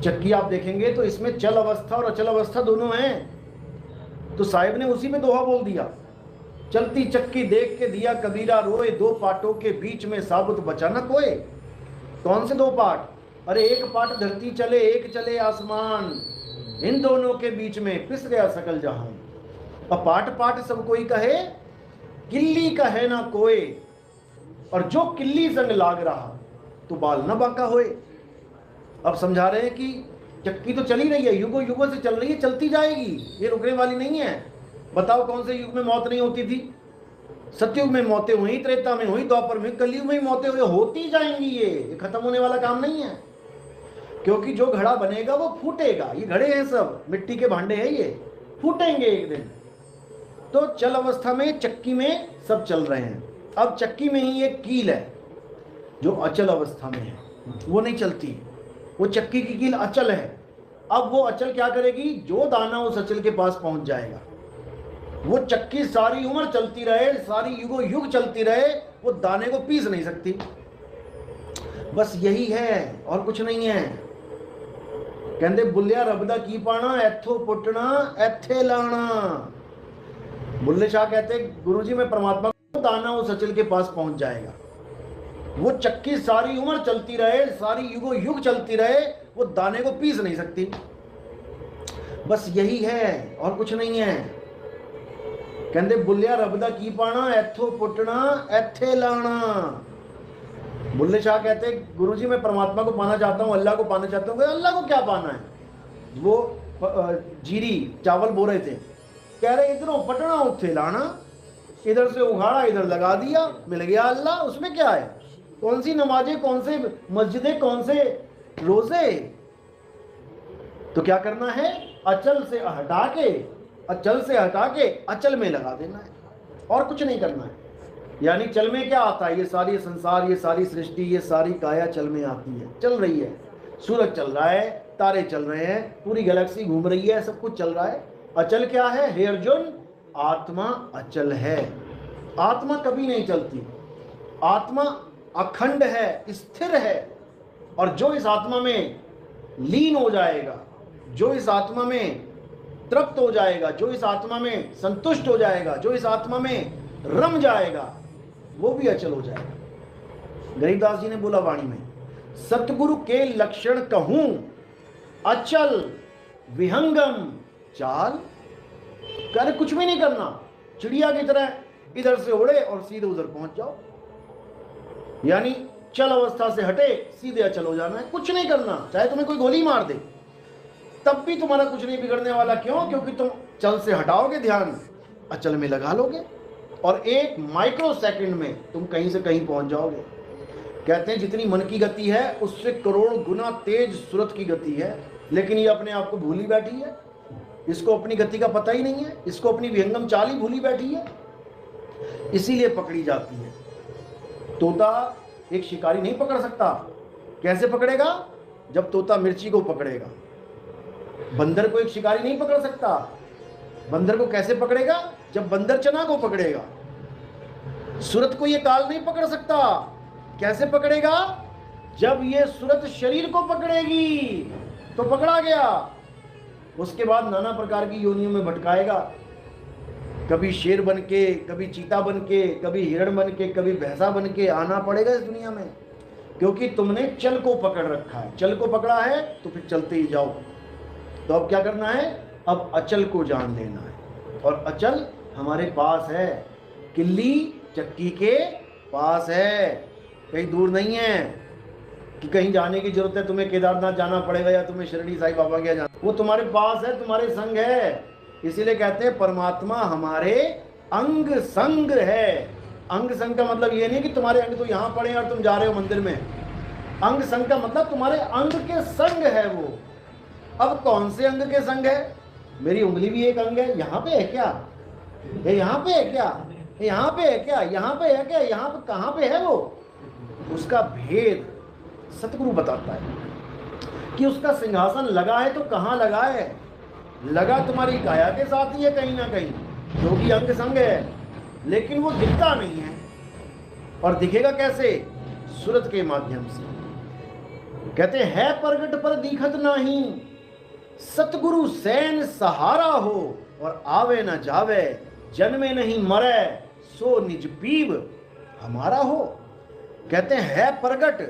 चक्की आप देखेंगे तो इसमें चल अवस्था और अचल अवस्था दोनों हैं। तो साहिब ने उसी में दोहा बोल दिया, चलती चक्की देख के दिया कबीरा रोए, दो पाटों के बीच में साबुत बचा न कोई। कौन से दो पाट? अरे एक पाट धरती चले, एक चले आसमान, इन दोनों के बीच में पिस गया सकल जहान। अब पाट पाट सब कोई कहे, किल्ली कहे ना कोई, और जो किल्ली संग लाग रहा तो बाल न बांका होए। अब समझा रहे हैं कि चक्की तो चली रही है, युगों युगों से चल रही है, चलती जाएगी, ये रुकने वाली नहीं है। बताओ कौन से युग में मौत नहीं होती थी? सतयुग में मौतें हुई, त्रेता में हुई, द्वापर में, कलयुग में मौतें हुई, होती जाएंगी। ये खत्म होने वाला काम नहीं है, क्योंकि जो घड़ा बनेगा वो फूटेगा। ये घड़े हैं सब, मिट्टी के भांडे हैं, ये फूटेंगे एक दिन। तो चल अवस्था में चक्की में सब चल रहे हैं। अब चक्की में ही एक कील है जो अचल अवस्था में है, वो नहीं चलती, वो चक्की की कील अचल है। अब वो अचल क्या करेगी? जो दाना उस अचल के पास पहुंच जाएगा, वो चक्की सारी उम्र चलती रहे, सारी युगों युग चलती रहे, वो दाने को पीस नहीं सकती। बस यही है और कुछ नहीं है। कहते बुल्लिया रबदा की पाना, एथो पुटना एथे लाना। बुल्ले शाह कहते गुरुजी में परमात्मा को दाना उस अचल के पास पहुंच जाएगा, वो चक्की सारी उम्र चलती रहे, सारी युगों युग चलती रहे, वो दाने को पीस नहीं सकती। बस यही है और कुछ नहीं है। कहते बुल्लिया रबदा की पाना, एथो पुटना एथे लाना। बुल्ले शाह कहते गुरुजी मैं परमात्मा को पाना चाहता हूँ, अल्लाह को पाना चाहता हूँ। अल्लाह को क्या पाना है? वो जीरी चावल बो रहे थे, कह रहे इधरों पटना उठे लाना, इधर से उघाड़ा इधर लगा दिया, मिल गया अल्लाह। उसमें क्या है? कौन सी नमाजें, कौन से मस्जिदें, कौन से रोजे? तो क्या करना है? अचल से हटा के, अचल से हटा के अचल में लगा देना है, और कुछ नहीं करना है। यानी चल में क्या आता है? ये सारी संसार, ये सारी सृष्टि, ये सारी काया चल में आती है, चल रही है। सूरज चल रहा है, तारे चल रहे हैं, पूरी गैलेक्सी घूम रही है, सब कुछ चल रहा है। अचल क्या है? हे अर्जुन, आत्मा अचल है। आत्मा कभी नहीं चलती, आत्मा अखंड है, स्थिर है। और जो इस आत्मा में लीन हो जाएगा, जो इस आत्मा में तृप्त हो जाएगा, जो इस आत्मा में संतुष्ट हो जाएगा, जो इस आत्मा में रम जाएगा, वो भी अचल हो जाएगा। गरीबदास जी ने बोला वाणी में, सतगुरु के लक्षण कहूं, अचल विहंगम चाल। कर कुछ भी नहीं करना, चिड़िया की तरह इधर से उड़े और सीधे उधर पहुंच जाओ। यानी चल अवस्था से हटे, सीधे अचल हो जाना है, कुछ नहीं करना। चाहे तुम्हें कोई गोली मार दे तब भी तुम्हारा कुछ नहीं बिगड़ने वाला। क्यों? क्योंकि तुम चल से हटाओगे ध्यान, अचल में लगा लोगे, और एक माइक्रो सेकंड में तुम कहीं से कहीं पहुंच जाओगे। कहते हैं जितनी मन की गति है उससे करोड़ गुना तेज सूरत की गति है, लेकिन ये अपने आप को भूली बैठी है। इसको अपनी गति का पता ही नहीं है, इसको अपनी विहंगम चाल ही भूली बैठी है, इसीलिए पकड़ी जाती है। तोता एक शिकारी नहीं पकड़ सकता। कैसे पकड़ेगा? जब तोता मिर्ची को पकड़ेगा। बंदर को एक शिकारी नहीं पकड़ सकता। बंदर को कैसे पकड़ेगा? जब बंदर चना को पकड़ेगा। सूरत को ये काल नहीं पकड़ सकता। कैसे पकड़ेगा? जब ये सूरत शरीर को पकड़ेगी तो पकड़ा गया। उसके बाद नाना प्रकार की योनियों में भटकाएगा, कभी शेर बन के, कभी चीता बन के, कभी हिरण बन के, कभी भैंसा बन के आना पड़ेगा इस दुनिया में, क्योंकि तुमने चल को पकड़ रखा है। चल को पकड़ा है तो फिर चलते ही जाओ। तो अब क्या करना है? अब अचल को जान लेना है, और अचल हमारे पास है, किल्ली चक्की के पास है, कहीं दूर नहीं है कि कहीं जाने की जरूरत है, तुम्हें केदारनाथ जाना पड़ेगा या तुम्हें शिरडी साईं बाबा के जाना। वो तुम्हारे पास है, तुम्हारे संग है। इसीलिए कहते हैं परमात्मा हमारे अंग संग है। अंग संग का मतलब ये नहीं कि तुम्हारे अंग तो यहाँ पड़े और तुम जा रहे हो मंदिर में। अंग संग का मतलब तुम्हारे अंग के संग है वो। अब कौन से अंग के संग है? मेरी उंगली भी एक अंग है। यहाँ पे है क्या? ये यहाँ पे है क्या? यहाँ पे है क्या? यहाँ पे है क्या? यहाँ पे कहाँ पे है वो? उसका भेद सतगुरु बताता है कि उसका सिंहासन लगा है तो कहाँ लगा है? लगा तुम्हारी काया के साथ ही है कहीं ना कहीं, जो कि अंग संग है, लेकिन वो दिखता नहीं है। और दिखेगा कैसे? सूरत के माध्यम से। कहते है प्रगट पर दिखत नाही, सतगुरु सैन सहारा हो, और आवे न जावे जन्मे नहीं मरे, सो निज पीव हमारा हो। कहते है प्रगट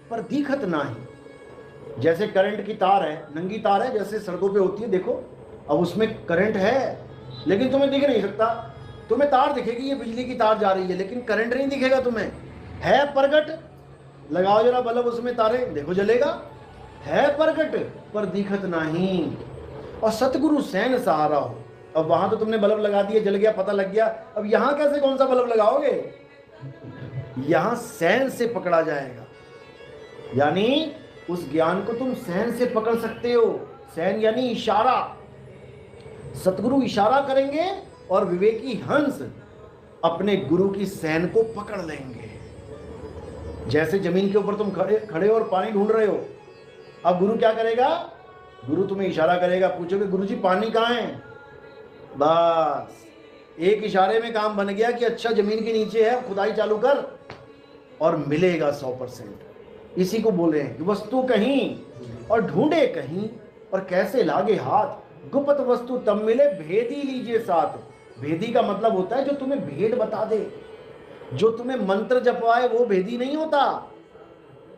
पर दिखत नाही, जैसे करंट की तार है, नंगी तार है, जैसे सड़कों पे होती है, देखो अब उसमें करंट है लेकिन तुम्हें दिख नहीं सकता। तुम्हें तार दिखेगी, ये बिजली की तार जा रही है, लेकिन करंट नहीं दिखेगा तुम्हें। है प्रगट, लगाओ जरा बल्ब उसमें, तारे देखो जलेगा। है प्रगट पर दिखत नहीं, और सतगुरु सैन सहारा हो। अब वहां तो तुमने बल्ब लगा दिया, जल गया, पता लग गया, अब यहां कैसे कौन सा बल्ब लगाओगे? यहां सैन से पकड़ा जाएगा, यानी उस ज्ञान को तुम सैन से पकड़ सकते हो। सैन यानी इशारा, सतगुरु इशारा करेंगे और विवेकी हंस अपने गुरु की सैन को पकड़ लेंगे। जैसे जमीन के ऊपर तुम खड़े हो और पानी ढूंढ रहे हो, अब गुरु क्या करेगा? गुरु तुम्हें इशारा करेगा, पूछोगे गुरुजी पानी कहाँ है? बस एक इशारे में काम बन गया कि अच्छा जमीन के नीचे है, खुदाई चालू कर और मिलेगा 100%। इसी को बोले हैं कि वस्तु कहीं और ढूंढे कहीं, और कैसे लागे हाथ, गुप्त वस्तु तब मिले भेदी लीजिए साथ। भेदी का मतलब होता है जो तुम्हें भेद बता दे, जो तुम्हें मंत्र जपवाए वो भेदी नहीं होता।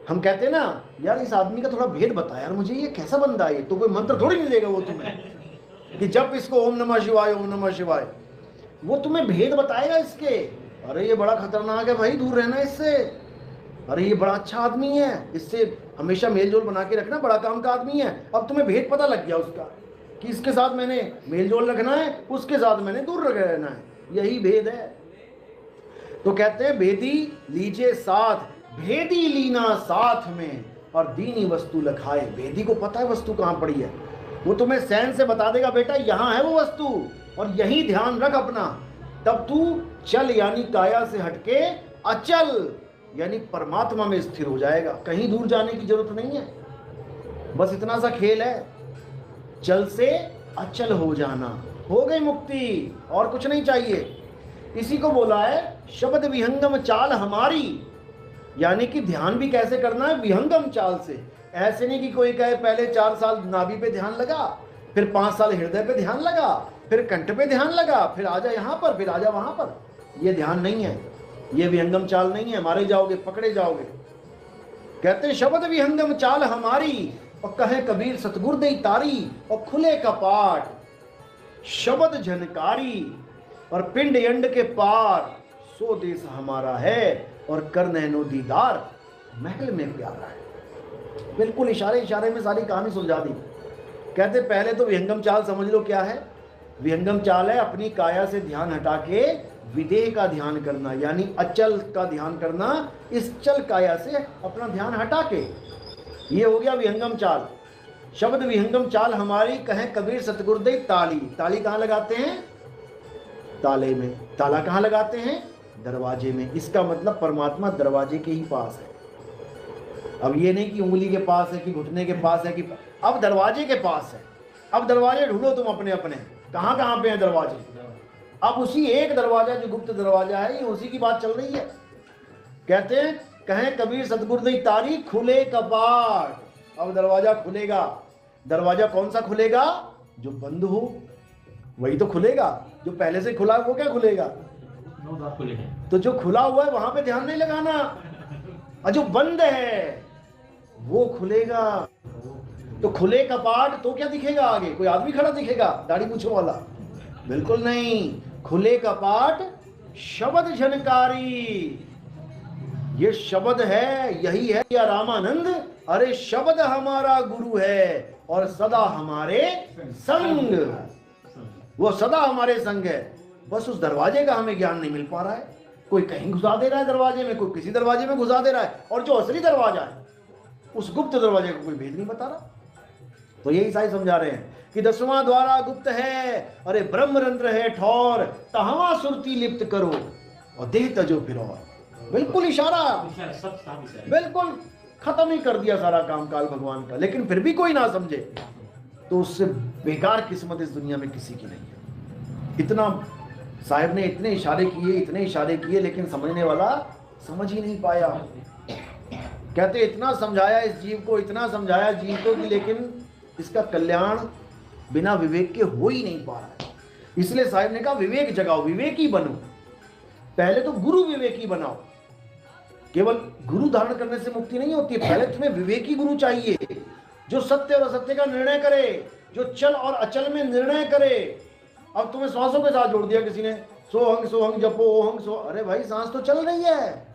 हम कहते हैं ना यार इस आदमी का थोड़ा भेद बता यार मुझे, ये कैसा बंदा है, तो कोई मंत्र थोड़ी नहीं देगा वो तुम्हें कि जब इसको ओम नमः शिवाय ओम नमः शिवाय, वो तुम्हें भेद बताएगा इसके। अरे ये बड़ा खतरनाक है भाई, दूर रहना इससे। अरे ये बड़ा अच्छा आदमी है, इससे हमेशा मेलजोल बना के रखना, बड़ा काम का आदमी है। अब तुम्हें भेद पता लग गया उसका कि इसके साथ मैंने मेलजोल रखना है, उसके साथ मैंने दूर रहना है, यही भेद है। तो कहते हैं भेदी लीजिए साथ, भेदी लीना साथ में, और दीनी वस्तु लखाए। भेदी को पता है वस्तु कहाँ पड़ी है, वो तुम्हें सैन से बता देगा बेटा यहाँ है वो वस्तु और यही ध्यान रख अपना। तब तू चल यानी काया से हटके अचल यानी परमात्मा में स्थिर हो जाएगा। कहीं दूर जाने की जरूरत नहीं है, बस इतना सा खेल है, चल से अचल हो जाना, हो गई मुक्ति, और कुछ नहीं चाहिए। इसी को बोला है शब्द विहंगम चाल हमारी, यानी कि ध्यान भी कैसे करना है? विहंगम चाल से। ऐसे नहीं कि कोई कहे पहले 4 साल नाभि पे ध्यान लगा, फिर 5 साल हृदय पे ध्यान लगा, फिर कंठ पे ध्यान लगा, फिर आजा यहाँ पर, फिर आजा वहां पर। ये ध्यान नहीं है, ये विहंगम चाल नहीं है, मारे जाओगे, पकड़े जाओगे। कहते हैं शब्द विहंगम चाल हमारी, और कहे कबीर सतगुर दई तारी, और खुले कपाट शब्द झनकारी, और पिंड यंड के पार सो देश हमारा है, और कर नैनो दीदार महल में प्यारा है। बिल्कुल इशारे इशारे में सारी कहानी सुलझा दी। कहते पहले तो विहंगम चाल समझ लो क्या है। विहंगम चाल है अपनी काया से ध्यान हटा के विदेह का ध्यान करना, यानी अचल का ध्यान करना, इस चल काया से अपना ध्यान हटा के, ये हो गया विहंगम चाल। शब्द विहंगम चाल हमारी, कहें कबीर सतगुरुदेव ताली। ताली कहाँ लगाते हैं? ताले में। ताला कहाँ लगाते हैं? दरवाजे में। इसका मतलब परमात्मा दरवाजे के ही पास है। अब ये नहीं कि उंगली के पास है कि घुटने के पास है, कि अब दरवाजे के पास है। अब दरवाजे ढूंढो तुम अपने अपने, कहाँ कहाँ पे हैं दरवाजे। अब उसी एक दरवाजा जो गुप्त दरवाजा है, ये उसी की बात चल रही है। कहते हैं कहें कबीर सतगुरुदेव तारी, खुले कपाट। अब दरवाजा खुलेगा। दरवाजा कौन सा खुलेगा? जो बंद हो वही तो खुलेगा। जो पहले से खुला है वो क्या खुलेगा? तो जो खुला हुआ है वहां पे ध्यान नहीं लगाना, और जो बंद है वो खुलेगा। तो खुले कपाट तो क्या दिखेगा आगे? कोई आदमी खड़ा दिखेगा दाढ़ी मूंछों वाला? बिल्कुल नहीं। खुले कपाट शब्द झनकारी, ये शब्द है, यही है या रामानंद। अरे शब्द हमारा गुरु है और सदा हमारे संग, वो सदा हमारे संग है। बस उस दरवाजे का हमें ज्ञान नहीं मिल पा रहा है। कोई कहीं घुसा दे रहा है दरवाजे में, कोई किसी दरवाजे में घुसा दे रहा है, और जो असली दरवाजा है उस गुप्त दरवाजे को कोई भेद नहीं बता रहा। तो यही साई समझा रहे हैं कि 10वां द्वारा गुप्त है, अरे ब्रह्मरंध्र है ठौर, तहवा सुरती लिप्त करो और देह तजो फिर। बिल्कुल इशारा, बिल्कुल खत्म ही कर दिया सारा काम काल भगवान का। लेकिन फिर भी कोई ना समझे तो उससे बेकार किस्मत इस दुनिया में किसी की नहीं है। इतना साहिब ने इतने इशारे किए, लेकिन समझने वाला समझ ही नहीं पाया। कहते इतना समझाया इस जीव को, इतना समझाया जीव को कि लेकिन इसका कल्याण बिना विवेक के हो ही नहीं पा रहा है। इसलिए साहिब ने कहा विवेक जगाओ, विवेकी बनो। पहले तो गुरु विवेकी बनाओ। केवल गुरु धारण करने से मुक्ति नहीं होती है, पहले तुम्हें विवेकी गुरु चाहिए, जो सत्य और असत्य का निर्णय करे, जो चल और अचल में निर्णय करे। अब तुम्हें श्वासों के साथ जोड़ दिया किसी ने, सोहंग जपो ओहंग सो। अरे भाई सांस तो चल रही है।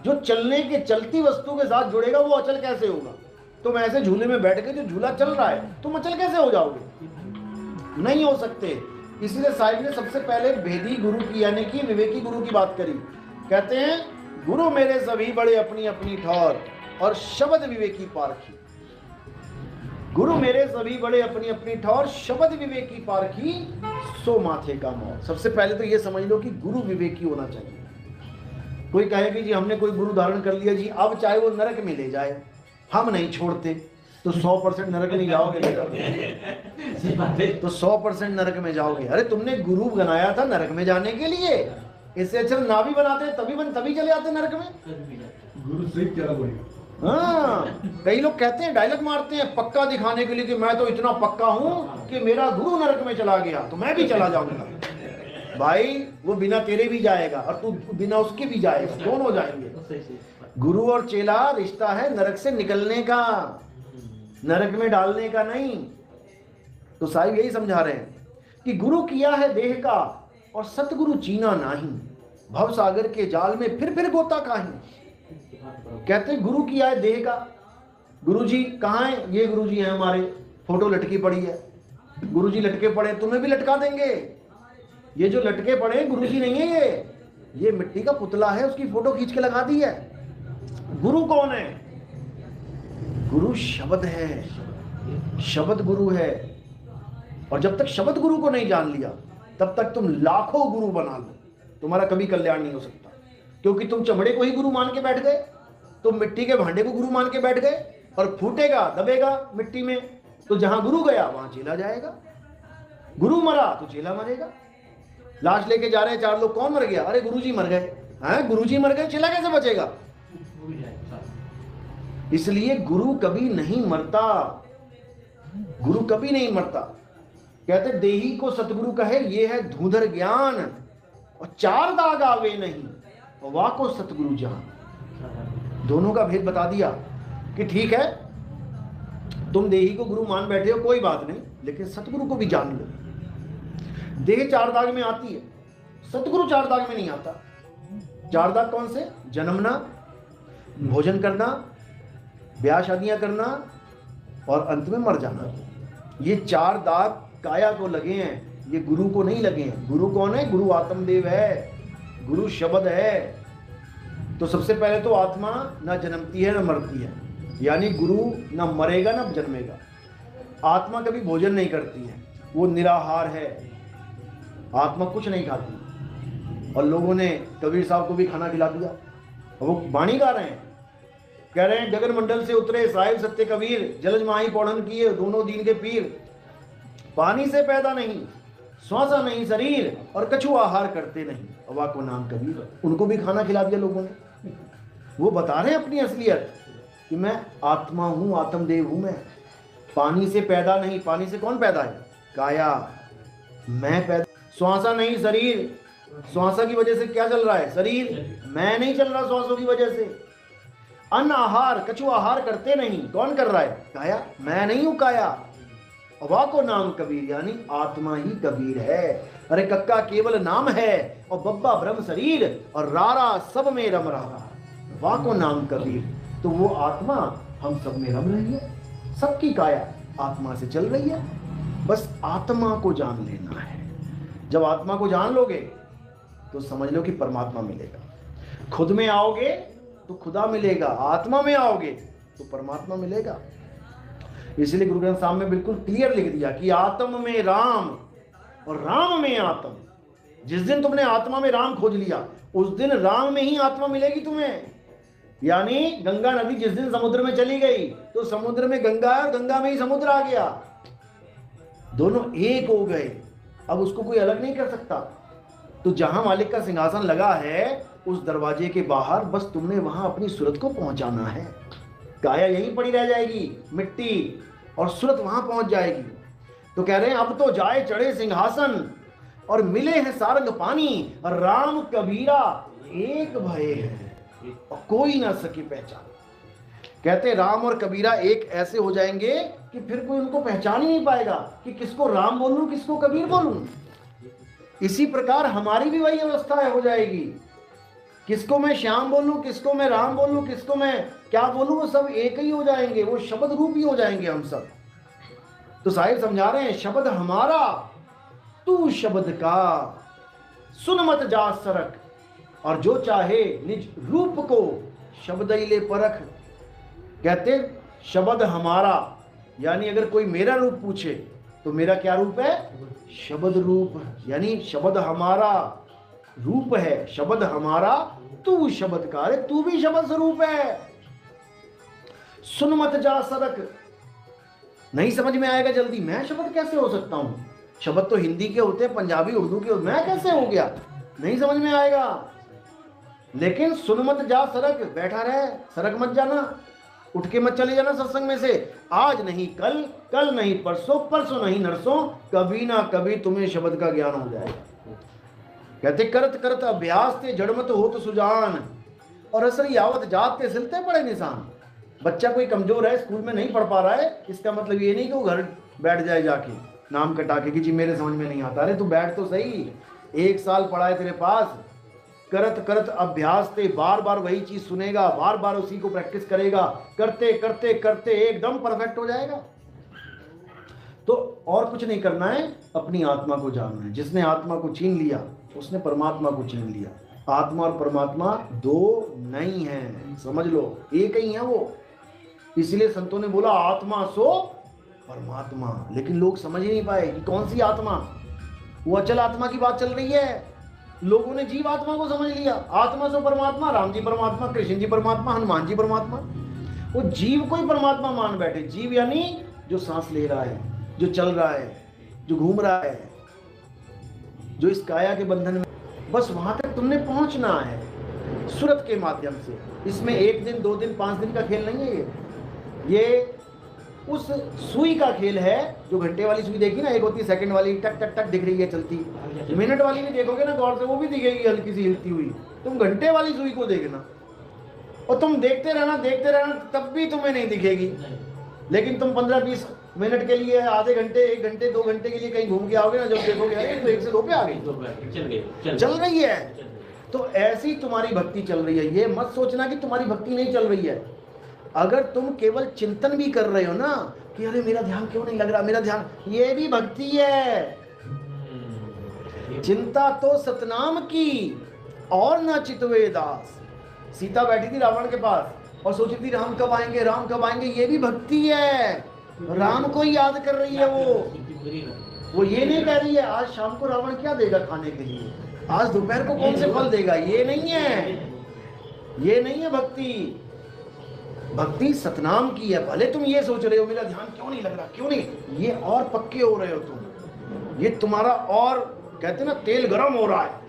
जो चलने के चलती वस्तु के साथ जुड़ेगा वो अचल कैसे होगा? तुम ऐसे झूले में बैठ के, जो झूला चल रहा है, तुम अचल कैसे हो जाओगे? नहीं हो सकते। इसलिए साहिब ने सबसे पहले भेदी गुरु की यानी कि विवेकी गुरु की बात करी। कहते हैं गुरु मेरे सभी बड़े अपनी अपनी ठौर और शब्द विवेकी पारखी। गुरु मेरे सभी बड़े अपनी अपनी ठौर, शब्द विवेकी पारखी, सो माथे का मोर। सबसे पहले तो ये समझ लो कि गुरु विवेकी होना चाहिए। कोई कहे कि जी हमने कोई गुरु धारण कर लिया जी, अब चाहे वो नरक में ले जाए हम नहीं छोड़ते, तो 100% नरक नहीं जाओगे। तो 100% नरक में जाओगे। अरे तुमने गुरु बनाया था नरक में जाने के लिए, इससे अच्छा ना भी बनाते तभी चले आते नरक में। गुरु से क्या बोलेगा? हाँ, कई लोग कहते हैं, डायलॉग मारते हैं पक्का दिखाने के लिए कि मैं तो इतना पक्का हूं कि मेरा गुरु नरक में चला गया तो मैं भी चला जाऊंगा। भाई वो बिना तेरे भी जाएगा और तू बिना उसके भी जाएगा, दोनों जाएंगे। गुरु और चेला रिश्ता है नरक से निकलने का, नरक में डालने का नहीं। तो साहिब यही समझा रहे हैं कि गुरु किया है देह का और सतगुरु चीना नहीं, भव सागर के जाल में फिर गोता काहीं। कहते हैं गुरु किया है देह का। गुरुजी कहाँ है? ये गुरुजी हैं हमारे, फोटो लटकी पड़ी है। गुरुजी लटके पड़े, तुम्हें भी लटका देंगे। ये जो लटके पड़े गुरुजी नहीं है, ये मिट्टी का पुतला है, उसकी फोटो खींच के लगा दी है। गुरु कौन है? गुरु शब्द है, शब्द गुरु है। और जब तक शब्द गुरु को नहीं जान लिया तब तक तुम लाखों गुरु बना लो, तुम्हारा कभी कल्याण नहीं हो सकता। क्योंकि तुम चमड़े को ही गुरु मान के बैठ गए, तुम मिट्टी के भांडे को गुरु मान के बैठ गए, और फूटेगा दबेगा मिट्टी में तो जहां गुरु गया वहां चेला जाएगा। गुरु मरा तो चेला मरेगा। लाश लेके जा रहे हैं 4 लोग, कौन मर गया? अरे गुरुजी मर गए। हैं, गुरुजी मर गए, चेला कैसे बचेगा? इसलिए गुरु कभी नहीं मरता, गुरु कभी नहीं मरता। कहते देही को सतगुरु कहे ये है धूधर ज्ञान, और 4 दाग आवे नहीं और वाह को सतगुरु जान। दोनों का भेद बता दिया कि ठीक है तुम देही को गुरु मान बैठे हो, कोई बात नहीं, लेकिन सतगुरु को भी जान लो। देह 4 दाग में आती है, सतगुरु 4 दाग में नहीं आता। 4 दाग कौन से? जन्मना, भोजन करना, ब्याह शादियां करना और अंत में मर जाना। ये 4 दाग काया को लगे हैं, ये गुरु को नहीं लगे हैं। गुरु कौन है? गुरु आत्मदेव है, गुरु शब्द है। तो सबसे पहले तो आत्मा ना जन्मती है ना मरती है, यानी गुरु ना मरेगा ना जन्मेगा। आत्मा कभी भोजन नहीं करती है, वो निराहार है, आत्मा कुछ नहीं खाती। और लोगों ने कबीर साहब को भी खाना खिला दिया। और वो वाणी गा रहे हैं, कह रहे हैं गगन मंडल से उतरे साहिब सत्य कबीर, जलज माही पौड़न किए दोनों दीन के पीर। पानी से पैदा नहीं, श्वासा नहीं शरीर, और कछु आहार करते नहीं, अवा को नाम कबीर। उनको भी खाना खिला दिया लोगों ने। वो बता रहे हैं अपनी असलियत कि मैं आत्मा हूं, आत्मदेव हूं। मैं पानी से पैदा नहीं, पानी से कौन पैदा है? काया, मैं पैदा। श्वासा नहीं शरीर, श्वासा की वजह से क्या चल रहा है? शरीर। मैं नहीं चल रहा श्वासों की वजह से। अन्न आहार, कछु आहार करते नहीं, कौन कर रहा है? काया, मैं नहीं हूं काया। अवा को नाम कबीर, यानी आत्मा ही कबीर है। अरे कक्का केवल नाम है और बब्बा ब्रह्म शरीर, और रारा सब में रम रहा, वा को नाम कबीर। तो वो आत्मा हम सब में रम रही है, सबकी काया आत्मा से चल रही है। बस आत्मा को जान लेना है। जब आत्मा को जान लोगे तो समझ लो कि परमात्मा मिलेगा। खुद में आओगे तो खुदा मिलेगा, आत्मा में आओगे तो परमात्मा मिलेगा। इसलिए गुरु ग्रंथ साहब में बिल्कुल क्लियर लिख दिया कि आत्म में राम और राम में आत्म। जिस दिन तुमने आत्मा में राम खोज लिया उस दिन राम में ही आत्मा मिलेगी तुम्हें। यानी गंगा नदी जिस दिन समुद्र में चली गई तो समुद्र में गंगा है, गंगा में ही समुद्र आ गया, दोनों एक हो गए। अब उसको कोई अलग नहीं कर सकता। तो जहां मालिक का सिंहासन लगा है उस दरवाजे के बाहर, बस तुमने वहां अपनी सूरत को पहुंचाना है। काया यहीं पड़ी रह जाएगी, मिट्टी, और सूरत वहां पहुंच जाएगी। तो कह रहे हैं अब तो जाए चढ़े सिंहासन और मिले हैं सारंग पानी, राम कबीरा एक भये हैं और कोई ना सके पहचान। कहते राम और कबीरा एक ऐसे हो जाएंगे कि फिर कोई उनको पहचान ही नहीं पाएगा कि किसको राम बोलूं किसको कबीर बोलूं। इसी प्रकार हमारी भी वही अवस्था हो जाएगी, किसको मैं श्याम बोलूं किसको मैं राम बोलूं किसको मैं क्या बोलूं, वो सब एक ही हो जाएंगे, वो शब्द रूप ही हो जाएंगे हम सब। तो साहिब समझा रहे हैं शब्द हमारा तू शब्द का, सुन मत जा सरक, और जो चाहे निज रूप को शब्द ही ले परख। कहते शब्द हमारा, यानी अगर कोई मेरा रूप पूछे तो मेरा क्या रूप है, शब्द रूप, यानी शब्द हमारा रूप है, शब्द हमारा तू शब्द का, अरे तू भी शब्द स्वरूप है। सुन मत जा सरक, नहीं समझ में आएगा जल्दी, मैं शब्द कैसे हो सकता हूं, शब्द तो हिंदी के होते हैं, पंजाबी उर्दू के, मैं कैसे हो गया, नहीं समझ में आएगा। लेकिन सुन मत जा सरक, बैठा रहे, सरक मत जाना, उठ के मत चले जाना सत्संग में से, आज नहीं कल, कल नहीं परसों, परसों नहीं नरसों, कभी ना कभी तुम्हें शब्द का ज्ञान हो जाएगा। कहते करत करत अभ्यास ते जड़मत हो तो सुजान, और असर यावत जात ते सिलते पड़े निशान। बच्चा कोई कमजोर है, स्कूल में नहीं पढ़ पा रहा है, इसका मतलब ये नहीं कि वो घर बैठ जाए जाके नाम कटा के कि जी मेरे समझ में नहीं आता। अरे तू बैठ तो सही, 1 साल पढ़ा है तेरे पास, करत करत अभ्यास ते बार बार वही चीज सुनेगा, बार बार उसी को प्रैक्टिस करेगा, करते करते करते एकदम परफेक्ट हो जाएगा। तो और कुछ नहीं करना है, अपनी आत्मा को जानना है। जिसने आत्मा को छीन लिया उसने परमात्मा को छीन लिया। आत्मा और परमात्मा दो नहीं है, समझ लो, एक ही है वो। इसलिए संतों ने बोला आत्मा सो परमात्मा, लेकिन लोग समझ ही नहीं पाए कि कौन सी आत्मा, वो अचल आत्मा की बात चल रही है। लोगों ने जीव आत्मा को समझ लिया, आत्मा सो परमात्मा, राम जी परमात्मा, कृष्ण जी परमात्मा, हनुमान जी परमात्मा। वो जीव को ही परमात्मा मान बैठे। जीव यानी जो सांस ले रहा है, जो चल रहा है, जो घूम रहा है, जो इस काया के बंधन में, बस वहां तक तुमने पहुंचना है सूरत के माध्यम से। इसमें 1 दिन 2 दिन 5 दिन का खेल नहीं है, ये उस सुई का खेल है। जो घंटे वाली सुई देखी ना, एक होती है सेकंड वाली, टक टक टक दिख रही है चलती, मिनट वाली भी देखोगे ना गौर से, वो भी दिखेगी हल्की सी हिलती हुई। तुम घंटे वाली सुई को देखना और तुम देखते रहना, तब भी तुम्हें नहीं दिखेगी। लेकिन तुम 15-20 मिनट के लिए, आधे घंटे, 1 घंटे 2 घंटे के लिए कहीं घूम के आओगे ना, जब देखोगे अरे तो 1 से 2 पे आ गई, चल रही है। तो ऐसी तुम्हारी भक्ति चल रही है। ये मत सोचना कि तुम्हारी भक्ति नहीं चल रही है। अगर तुम केवल चिंतन भी कर रहे हो ना कि अरे मेरा ध्यान क्यों नहीं लग रहा, मेरा ध्यान, ये भी भक्ति है। चिंता तो सतनाम की और न चितवे दास। सीता बैठी थी रावण के पास और सोची थी राम कब आएंगे, राम कब आएंगे, ये भी भक्ति है। राम को ही याद कर रही है वो ये नहीं कह रही है आज शाम को रावण क्या देगा खाने के लिए, आज दोपहर को कौन से फल देगा, ये नहीं है, ये नहीं है भक्ति। भक्ति सतनाम की है। भले तुम ये सोच रहे हो मेरा ध्यान क्यों नहीं लग रहा, क्यों नहीं, ये और पक्के हो रहे हो तुम, ये तुम्हारा और कहते ना तेल गर्म हो रहा है।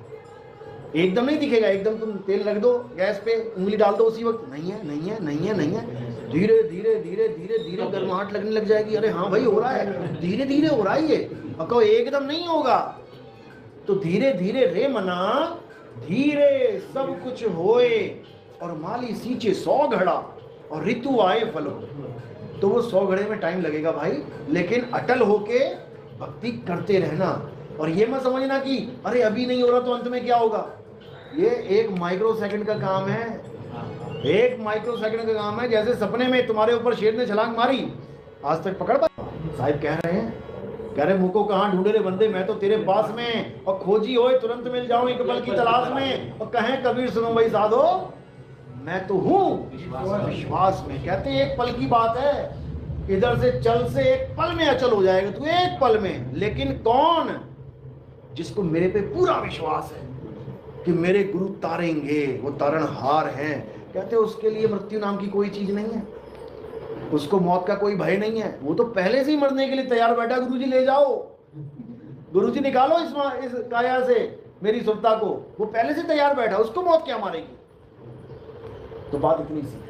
एकदम नहीं दिखेगा, एकदम तुम तेल रख दो गैस पे, उंगली डाल दो उसी वक्त, नहीं है नहीं है नहीं है नहीं है, धीरे धीरे धीरे धीरे धीरे गर्माहट लगने लग जाएगी। अरे हाँ भाई हो रहा है, धीरे धीरे हो रहा है ये, और एकदम नहीं होगा। तो धीरे धीरे रे मना, धीरे सब कुछ होए, और माली सींचे 100 घड़ा और ऋतु आए फलो। तो वो 100 घड़े में टाइम लगेगा भाई, लेकिन अटल होके भक्ति करते रहना। और ये मत समझना कि अरे अभी नहीं हो रहा तो अंत में क्या होगा। ये 1 माइक्रो सेकंड का काम है, 1 माइक्रो सेकंड का काम है। जैसे सपने में तुम्हारे ऊपर शेर ने छलांग मारी, आज तक पकड़ पाए। साहिब कह रहे मुझको कहाँ ढूंढे रे बंदे, मैं तो तेरे पास में, और खोजी होए तुरंत मिल जाऊं एक पल की तलाश में। और कहें कबीर सुनो भाई साधो, मैं तो हूं विश्वास में। कहते हैं 1 पल की बात है, इधर से चल से 1 पल में अचल हो जाएगा तू, 1 पल में। लेकिन कौन, जिसको मेरे पे पूरा विश्वास है कि मेरे गुरु तारेंगे, वो तारणहार हैं। कहते हैं उसके लिए मृत्यु नाम की कोई चीज नहीं है, उसको मौत का कोई भय नहीं है। वो तो पहले से ही मरने के लिए तैयार बैठा, गुरुजी ले जाओ, गुरुजी निकालो इस काया से, मेरी सुरता को, वो पहले से तैयार बैठा, उसको मौत क्या मारेगी। तो बात इतनी सी।